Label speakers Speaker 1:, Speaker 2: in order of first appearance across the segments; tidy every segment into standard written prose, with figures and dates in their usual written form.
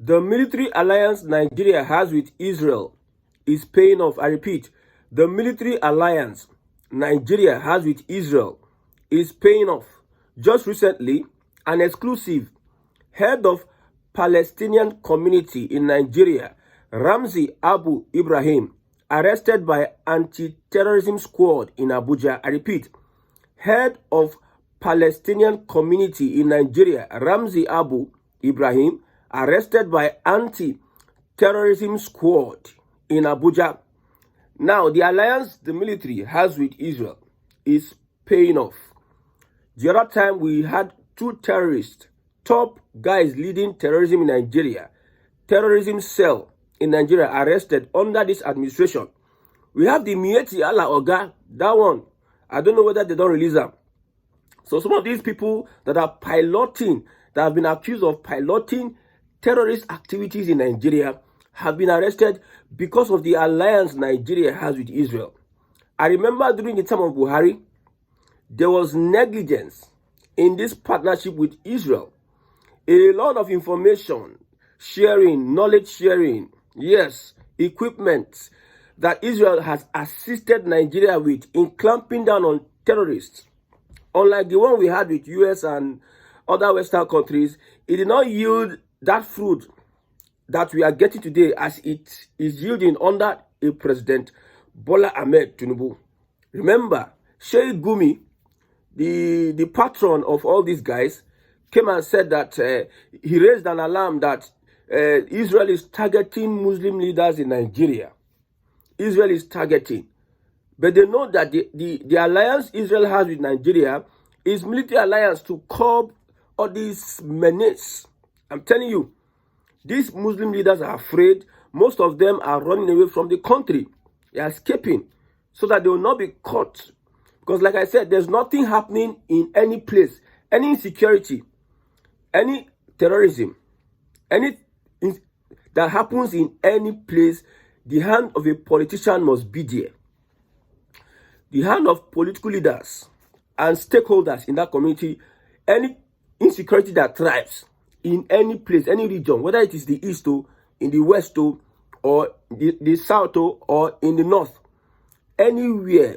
Speaker 1: The military alliance Nigeria has with Israel is paying off. I repeat, the military alliance Nigeria has with Israel is paying off. Just recently, an exclusive head of Palestinian community in Nigeria, Ramzi Abu Ibrahim, arrested by anti-terrorism squad in Abuja. I repeat, head of Palestinian community in Nigeria, Ramzi Abu Ibrahim, arrested by anti-terrorism squad in Abuja. Now, the alliance the military has with Israel is paying off. The other time we had two terrorists, top guys leading terrorism in Nigeria, terrorism cell in Nigeria, arrested under this administration. We have the Mieti Allah Oga, that one. I don't know whether they don't release them. So some of these people that are piloting, that have been accused of piloting terrorist activities in Nigeria, have been arrested because of the alliance Nigeria has with Israel. I remember during the time of Buhari, there was negligence in this partnership with Israel. A lot of information sharing, knowledge sharing, yes, equipment that Israel has assisted Nigeria with in clamping down on terrorists. Unlike the one we had with US and other Western countries, it did not yield that fruit that we are getting today as it is yielding under a President Bola Ahmed Tinubu. Remember, Sheikh Gumi, the patron of all these guys, came and said that he raised an alarm that Israel is targeting Muslim leaders in Nigeria. Israel is targeting. But they know that the alliance Israel has with Nigeria is military alliance to curb all these menace. I'm telling you, these Muslim leaders are afraid. Most of them are running away from the country. They are escaping so that they will not be caught. Because like I said, there's nothing happening in any place. Any insecurity, any terrorism, anything that happens in any place, the hand of a politician must be there. The hand of political leaders and stakeholders in that community, any insecurity that thrives in any place, any region, whether it is the east in the west or the south or in the north, anywhere,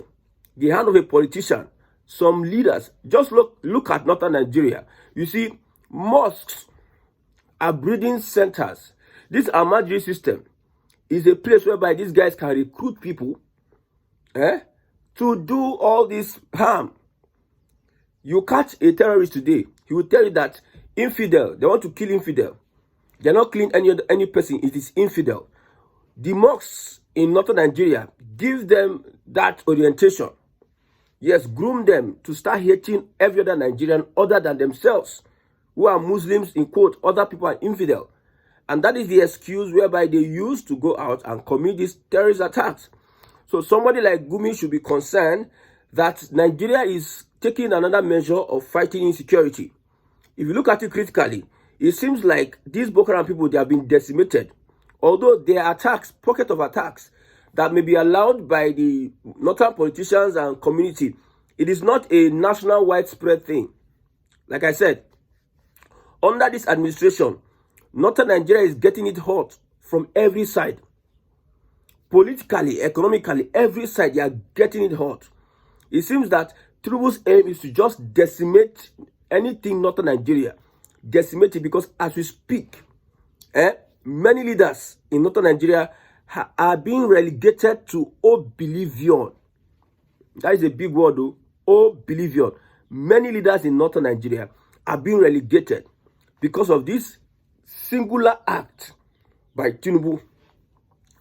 Speaker 1: the hand of a politician, some leaders, just look at northern Nigeria. You see, mosques are breeding centers. This Ahmadiyya system is a place whereby these guys can recruit people to do all this harm. You catch a terrorist today, he will tell you that infidel, they want to kill infidel. They're not killing any person, it is infidel. The mosques in northern Nigeria give them that orientation. Yes, groom them to start hating every other Nigerian other than themselves, who are Muslims, in quote, other people are infidel. And that is the excuse whereby they use to go out and commit these terrorist attacks. So somebody like Gumi should be concerned that Nigeria is taking another measure of fighting insecurity. If you look at it critically, it seems like these Boko Haram people, they have been decimated. Although there are attacks, pocket of attacks, that may be allowed by the northern politicians and community, it is not a national widespread thing. Like I said, under this administration, northern Nigeria is getting it hot from every side. Politically, economically, every side, they are getting it hot. It seems that Tinubu's aim is to just decimate anything northern Nigeria. Decimate it, because as we speak, many leaders in northern Nigeria are being relegated to oblivion. That is a big word though. Oblivion. Many leaders in northern Nigeria are being relegated because of this singular act by Tinubu.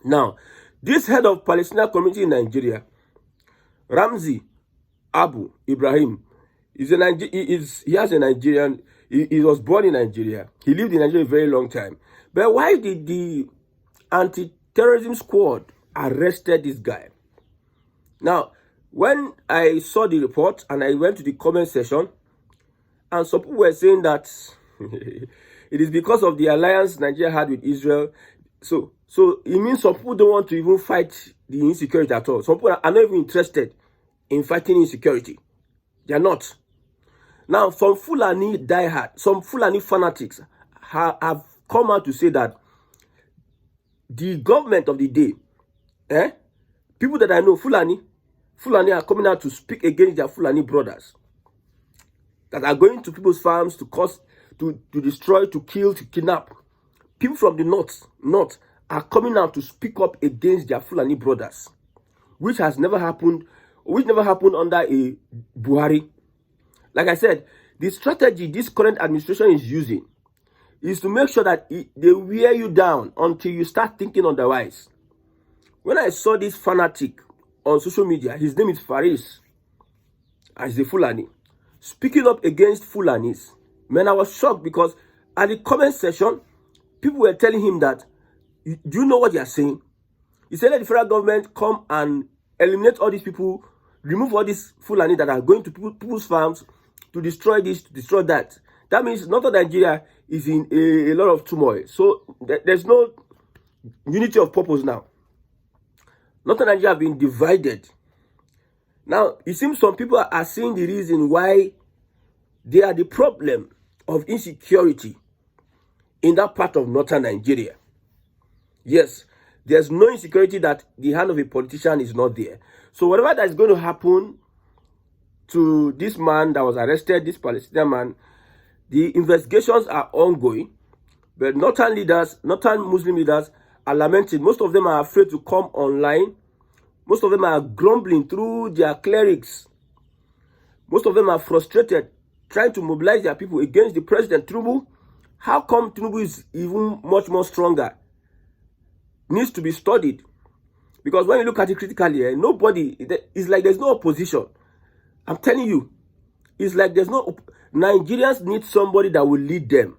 Speaker 1: Now, this head of Palestinian community in Nigeria, Ramzi Abu Ibrahim, he has a Nigerian, he was born in Nigeria. He lived in Nigeria a very long time. But why did the anti-terrorism squad arrested this guy? Now, when I saw the report and I went to the comment section, and some people were saying that it is because of the alliance Nigeria had with Israel. So it means some people don't want to even fight the insecurity at all. Some people are not even interested in fighting insecurity. They are not. Now, some Fulani diehard, some Fulani fanatics have come out to say that the government of the day, people that I know, Fulani are coming out to speak against their Fulani brothers that are going to people's farms to cause, to destroy, to kill, to kidnap. People from the north are coming out to speak up against their Fulani brothers, which never happened under a Buhari. Like I said, the strategy this current administration is using is to make sure that they wear you down until you start thinking otherwise. When I saw this fanatic on social media, his name is Faris, as a Fulani, speaking up against Fulanis, man, I was shocked because at the comment section, people were telling him that, do you know what they are saying? He said, let the federal government come and eliminate all these people, remove all these Fulani that are going to people's farms to destroy this, to destroy that. That means Northern Nigeria is in a lot of turmoil. So there's no unity of purpose now. Northern Nigeria have been divided. Now, it seems some people are seeing the reason why they are the problem of insecurity in that part of Northern Nigeria. Yes, there's no insecurity that the hand of a politician is not there. So whatever that is going to happen to this man that was arrested, this Palestinian man, the investigations are ongoing, but Northern Muslim leaders are lamenting. Most of them are afraid to come online. Most of them are grumbling through their clerics. Most of them are frustrated, trying to mobilize their people against the president, Tinubu. How come Tinubu is even much more stronger? Needs to be studied. Because when you look at it critically, it's like there's no opposition. I'm telling you, it's like there's no... Nigerians need somebody that will lead them.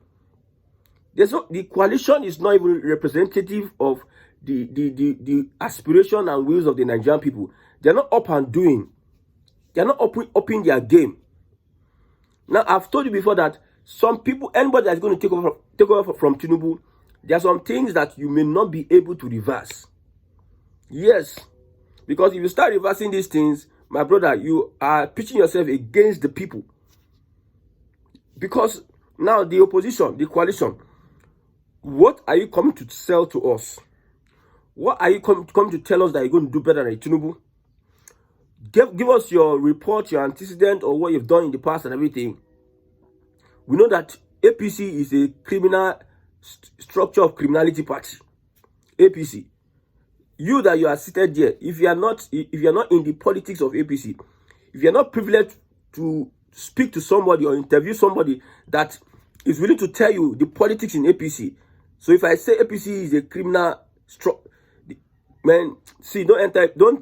Speaker 1: The coalition is not even representative of the aspiration and wills of the Nigerian people. They're not up and doing. They're not upping their game. Now, I've told you before that some people, anybody that's going to take over from Tinubu, there are some things that you may not be able to reverse. Yes, because if you start reversing these things, my brother, you are pitching yourself against the people. Because now the opposition, the coalition, what are you coming to sell to us? What are you coming to tell us that you're going to do better than Tinubu? Give us your report, your antecedent, or what you've done in the past and everything. We know that APC is a criminal structure of criminality party. APC. You that you are seated there, if you are not in the politics of APC, if you are not privileged to speak to somebody or interview somebody that is willing to tell you the politics in APC. So if I say APC is a criminal structure, man, see, don't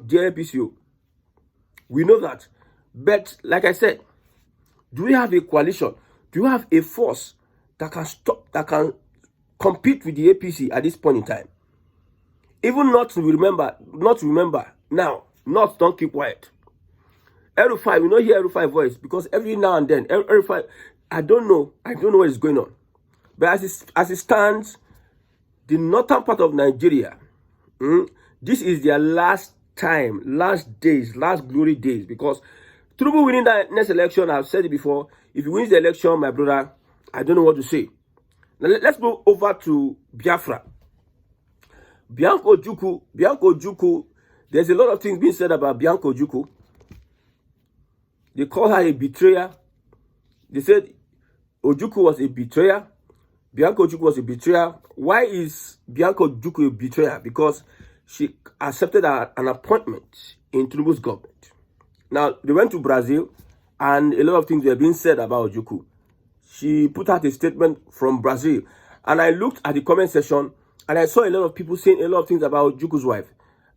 Speaker 1: dare APC you. We know that. But like I said, do we have a coalition? Do you have a force that can compete with the APC at this point in time? Even not remember now, not don't keep quiet. L5, we don't hear L5 voice because every now and then, L5, I don't know what is going on. But as it stands, the northern part of Nigeria, this is their last time, last days, last glory days. Because Tinubu winning that next election, I've said it before, if he wins the election, my brother, I don't know what to say. Now let's go over to Biafra. Biafra and Ojukwu, there's a lot of things being said about Biafra and Ojukwu. They call her a betrayer. They said Ojukwu was a betrayer. Biafra and Ojukwu was a betrayer. Why is Biafra and Ojukwu a betrayer? Because she accepted an appointment in Tinubu's government. Now, they went to Brazil, and a lot of things were being said about Ojukwu. She put out a statement from Brazil. And I looked at the comment section, and I saw a lot of people saying a lot of things about Ojukwu's wife.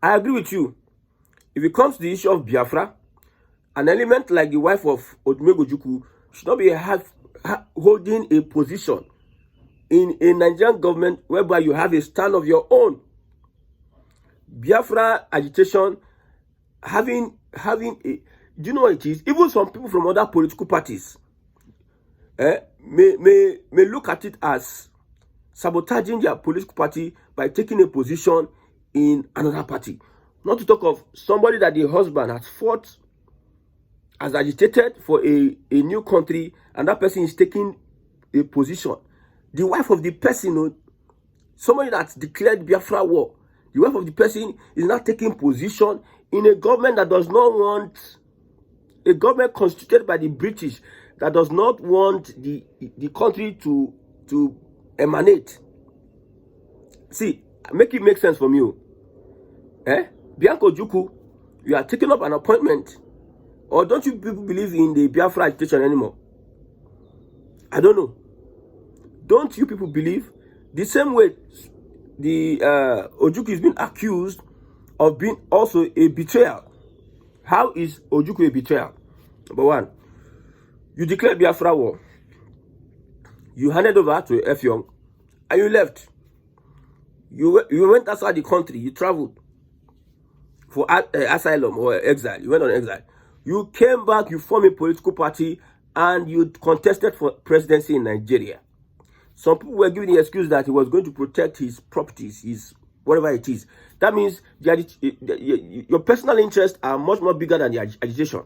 Speaker 1: I agree with you. If it comes to the issue of Biafra, an element like the wife of Ojukwu should not be holding a position in a Nigerian government whereby you have a stand of your own. Biafra agitation, do you know what it is? Even some people from other political parties may look at it as sabotaging their political party by taking a position in another party. Not to talk of somebody that the husband has fought, has agitated for a new country, and that person is taking a position. The wife of the person somebody that's declared Biafra war, the wife of the person is not taking position in a government that does not want, a government constituted by the British that does not want the country to emanate. See, make it make sense from you. Bianca Ojukwu, you are taking up an appointment, or don't you people believe in the Biafra agitation anymore? I don't know. Don't you people believe? The same way the Ojukwu is being accused of being also a betrayal. How is Ojukwu a betrayal? Number one, you declared Biafra war. You handed over to F. Young, and you left. You went outside the country. You traveled for asylum or exile. You went on exile. You came back. You formed a political party, and you contested for presidency in Nigeria. Some people were giving the excuse that he was going to protect his properties, his whatever it is. That means your personal interests are much more bigger than the agitation.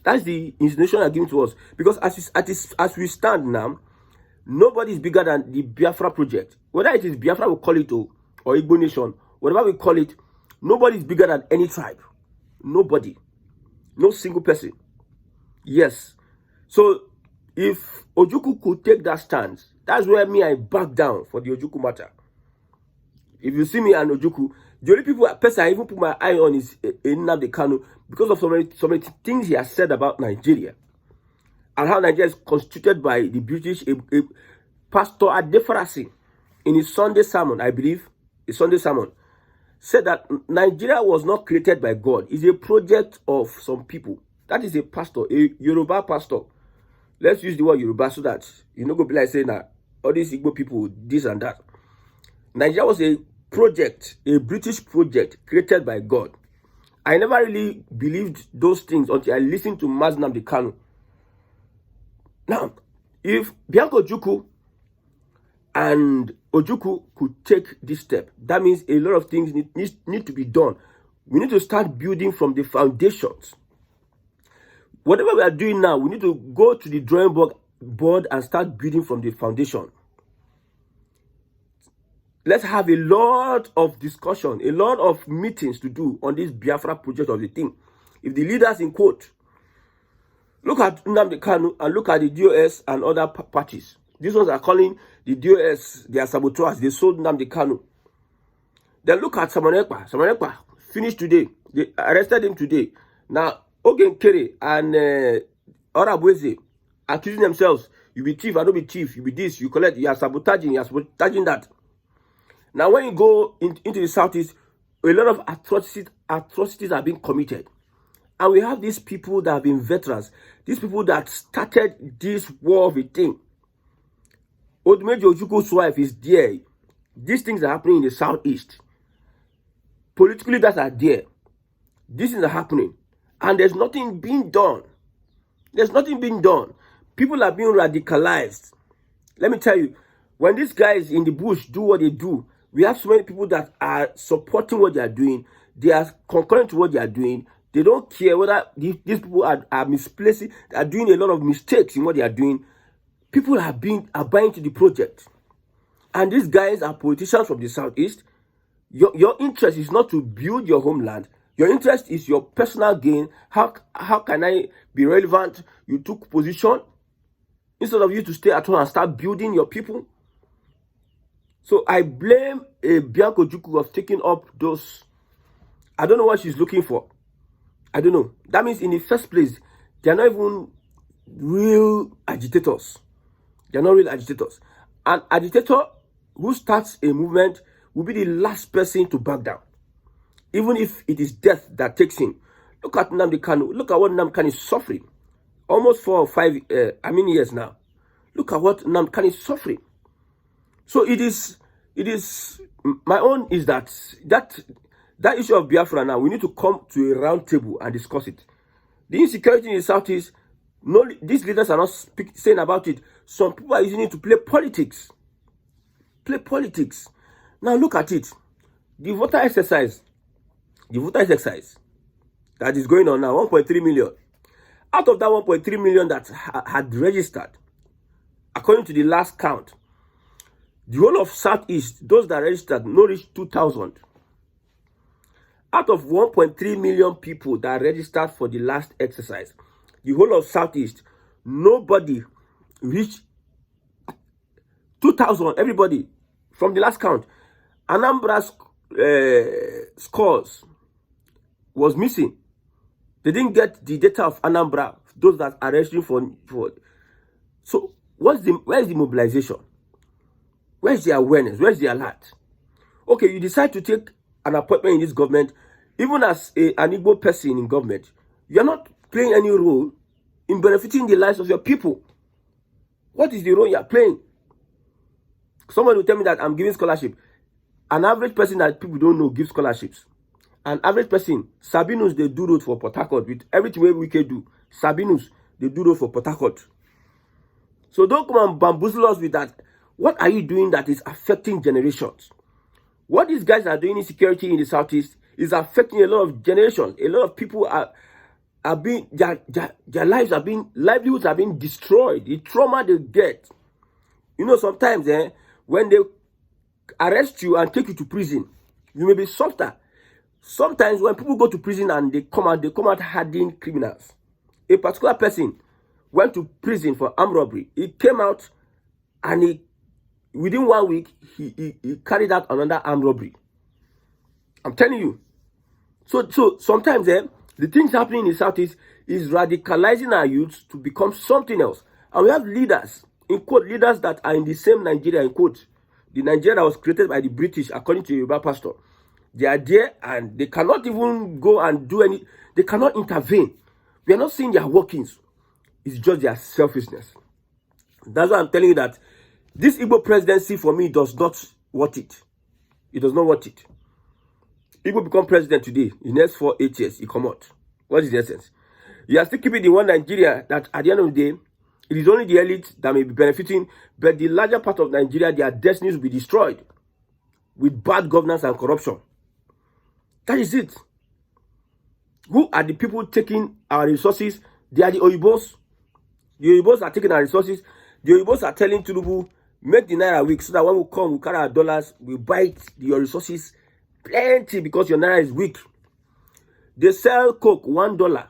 Speaker 1: That's the insinuation are given to us. Because as we stand now, nobody is bigger than the Biafra project. Whether it is Biafra, we call it, or Igbo Nation, whatever we call it, nobody is bigger than any tribe. Nobody. No single person. Yes. So, if Ojukwu could take that stance, that's where I back down for the Ojukwu matter. If you see me and Ojukwu, the only person I even put my eye on is Nnamdi Kanu because of so many things he has said about Nigeria and how Nigeria is constituted by the British. Pastor Adefarasi, in his Sunday sermon, I believe, his Sunday sermon, said that Nigeria was not created by God. It's a project of some people. That is a pastor, a Yoruba pastor. Let's use the word Yoruba so that you don't go be like saying that all these Igbo people, this and that. Nigeria was a project, a British project created by God. I never really believed those things until I listened to Nnamdi Kanu. Now, if Bianca Ojukwu and Ojukwu could take this step, that means a lot of things need to be done. We need to start building from the foundations. Whatever we are doing now, we need to go to the drawing board and start building from the foundation. Let's have a lot of discussion, a lot of meetings to do on this Biafra project of the thing. If the leaders in quote, look at Nnamdi Kanu and look at the DOS and other parties. These ones are calling the DOS, they are saboteurs. They sold Nnamdi Kanu. Then look at Samonekpa. Samonekpa finished today. They arrested him today. Now, Ogen Kere and Orabweze accusing themselves. You be thief, I don't be thief. You be this, you collect, you are sabotaging that. Now, when you go into the southeast, a lot of atrocities are being committed. And we have these people that have been veterans. These people that started this war of a thing. Odumeji Ojukwu's wife is there. These things are happening in the southeast. Politically, that are there. These things are happening. And there's nothing being done. There's nothing being done. People are being radicalized. Let me tell you, when these guys in the bush do what they do, we have so many people that are supporting what they are doing. They are concurrent to what they are doing. They don't care whether these people are misplacing. They are doing a lot of mistakes in what they are doing. People are buying to the project. And these guys are politicians from the southeast. Your interest is not to build your homeland. Your interest is your personal gain. How can I be relevant? You took position instead of you to stay at home and start building your people. So I blame Bianca Ojukwu of taking up those. I don't know what she's looking for. I don't know. That means in the first place, they are not even real agitators. They are not real agitators. An agitator who starts a movement will be the last person to back down. Even if it is death that takes him. Look at Nnamdi Kanu. Look at what Nnamdi Kanu is suffering. Almost 4 or 5 years now. Look at what Nnamdi Kanu is suffering. So it is my own is that issue of Biafra now, we need to come to a round table and discuss it. The insecurity in the southeast, no, these leaders are not saying about it. Some people are using it to play politics. Play politics. Now look at it. The voter exercise that is going on now, 1.3 million. Out of that 1.3 million that had registered, according to the last count, The whole of Southeast, those that registered, no reach 2,000. Out of 1.3 million people that registered for the last exercise, the whole of Southeast, nobody reached 2,000. Everybody, from the last count, Anambra's scores was missing. They didn't get the data of Anambra, those that are registering for. So, where is the mobilization? Where is the awareness? Where is the alert? Okay, you decide to take an appointment in this government, even as an Igbo person in government, you're not playing any role in benefiting the lives of your people. What is the role you're playing? Someone will tell me that I'm giving scholarship. An average person that people don't know gives scholarships. An average person, Sabinus, they do road for Port Harcourt with everything we can do. Sabinus, they do road for Port Harcourt. So don't come and bamboozle us with that. What are you doing that is affecting generations? What these guys are doing in security in the Southeast is affecting a lot of generations. A lot of people are being, their livelihoods are being destroyed. The trauma they get. You know, sometimes when they arrest you and take you to prison, you may be softer. Sometimes when people go to prison and they come out hardened criminals. A particular person went to prison for armed robbery. He came out and within 1 week, he carried out another armed robbery. I'm telling you. So sometimes the things happening in the Southeast is radicalizing our youth to become something else. And we have leaders, in quote, leaders that are in the same Nigeria, in quote. The Nigeria that was created by the British, according to Yoruba pastor. They are there and they cannot even go and do any, they cannot intervene. We are not seeing their workings. It's just their selfishness. That's why I'm telling you that this Igbo presidency for me does not worth it. It does not worth it. Igbo become president today. In the next 8 years, he come out. What is the essence? You are still keeping the one Nigeria that at the end of the day, it is only the elite that may be benefiting, but the larger part of Nigeria, their destinies will be destroyed with bad governance and corruption. That is it. Who are the people taking our resources? They are the Oyibos. The Oyibos are taking our resources. The Oyibos are telling Tinubu, make the Naira weak so that when we come, we carry our dollars, we buy your resources plenty because your Naira is weak. They sell Coke $1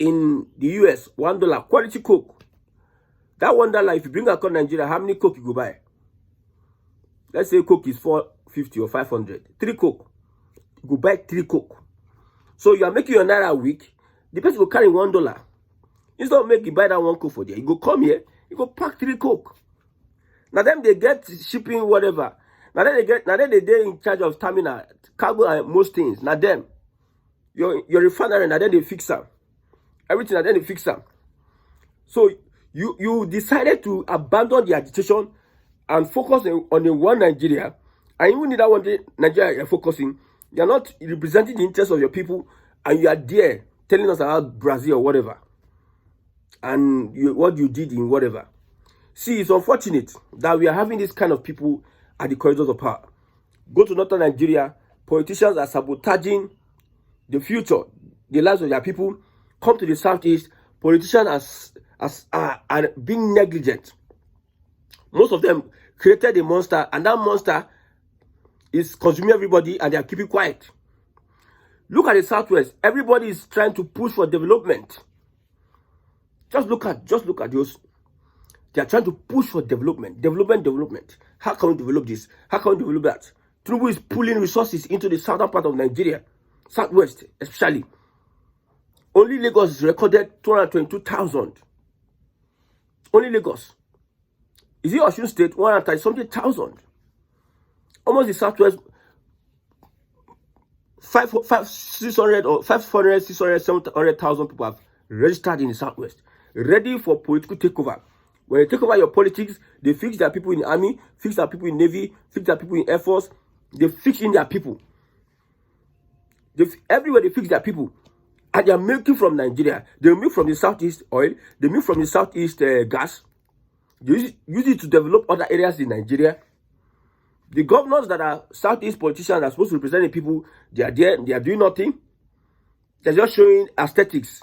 Speaker 1: in the US, $1, quality Coke. That $1, if you bring across Nigeria, how many Coke you go buy? Let's say Coke is $450 or $500. 3 Coke. You go buy 3 Coke. So you are making your Naira weak. The person will carry $1. Instead of make you buy that 1 Coke for there, you go come here, you go pack 3 Coke. Now them they get shipping, whatever. Now then they in charge of terminal, cargo and most things. Now them, your refinery, now then they fix them. Everything, now then they fix them. So you decided to abandon the agitation and focus on the one Nigeria. And even in that one Nigeria you're focusing, you're not representing the interests of your people, and you are there telling us about Brazil or whatever. And what you did in whatever. See, it's unfortunate that we are having this kind of people at the corridors of power. Go to northern Nigeria, politicians are sabotaging the future, the lives of their people. Come to the Southeast, politicians are being negligent. Most of them created a monster, and that monster is consuming everybody, and they are keeping quiet. Look at the Southwest. Everybody is trying to push for development. Just look at those. They are trying to push for development. How can we develop this? How can we develop that? Tinubu is pulling resources into the southern part of Nigeria, Southwest especially. Only Lagos recorded 222,000. Only Lagos. Is it Osun State? 130-something-thousand. Almost the Southwest, 700,000 people have registered in the Southwest, ready for political takeover. When they take over your politics, they fix their people in the army, fix their people in Navy, fix their people in Air Force. They fix in their people. Everywhere they fix their people. And they are milking from Nigeria. They milk from the Southeast oil. They milk from the Southeast gas. They use it to develop other areas in Nigeria. The governors that are Southeast politicians are supposed to represent the people. They are there. They are doing nothing. They're just showing aesthetics.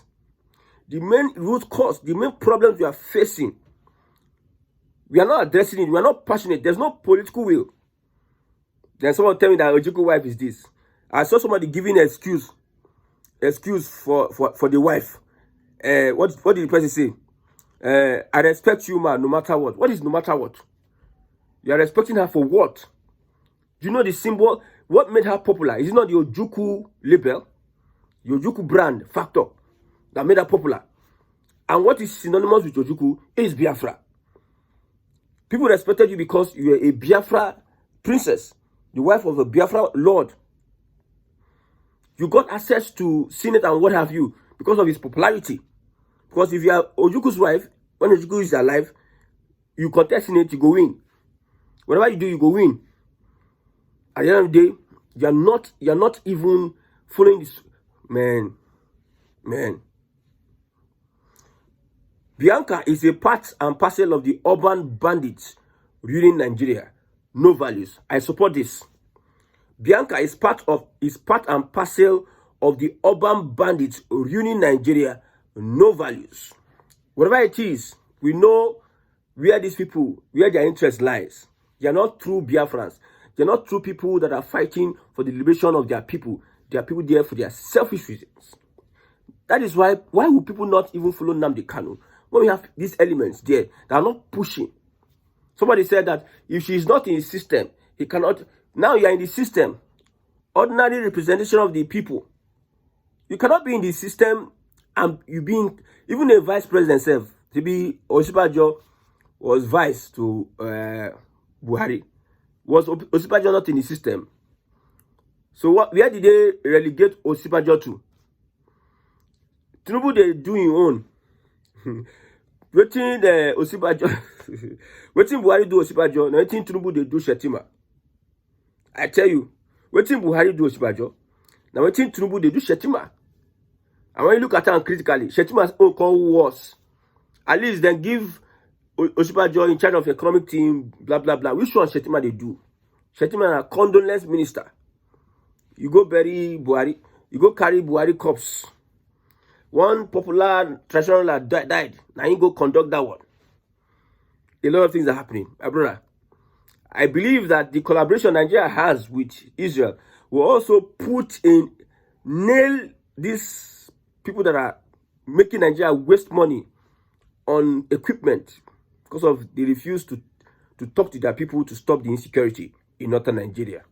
Speaker 1: The main root cause, the main problems we are facing We are not addressing it. We are not passionate. There's no political will. Then someone tell me that Ojukwu wife is this. I saw somebody giving an excuse for the wife. What did the person say? I respect you, man, no matter what. What is no matter what? You are respecting her for what? Do you know the symbol? What made her popular? Is it not the Ojukwu label? The Ojukwu brand factor that made her popular? And what is synonymous with Ojukwu is Biafra. People respected you because you are a Biafra princess, the wife of a Biafra lord. You got access to Senate and what have you because of his popularity. Because if you are Ojukwu's wife, when Ojukwu is alive, you contest Senate, you go win. Whatever you do, you go win. At the end of the day, you're not even following this. Man. Bianca is a part and parcel of the urban bandits ruling Nigeria. No values. I support this. Bianca is part and parcel of the urban bandits ruling Nigeria. No values. Whatever it is, we know where these people, where their interest lies. They are not true Biafrans. They are not true people that are fighting for the liberation of their people. They are people there for their selfish reasons. That is why would people not even follow Nnamdi Kanu when we have these elements there that are not pushing? Somebody said that if she is not in the system, he cannot. Now you are in the system, ordinary representation of the people. You cannot be in the system and you being even a vice president self. To be Osibajo was vice to Buhari. Was Osibajo not in the system? So where did they relegate Osibajo to? Tinubu they do your own. Waiting Osibajo, waiting Buhari do Osibajo. Now waiting Tinubu they do Shetima. I tell you, waiting Buhari do Osibajo. Now waiting Tinubu they do Shetima. And when you look at her critically, Shetima's own call was at least then give Osibajo in charge of economic team, blah blah blah. Which one Shetima they do? Shetima a condolence minister. You go bury Buhari, you go carry Buhari corpse. One popular traditional died. Now you go conduct that one. A lot of things are happening. My brother, I believe that the collaboration Nigeria has with Israel will also nail these people that are making Nigeria waste money on equipment because of they refuse to talk to their people to stop the insecurity in northern Nigeria.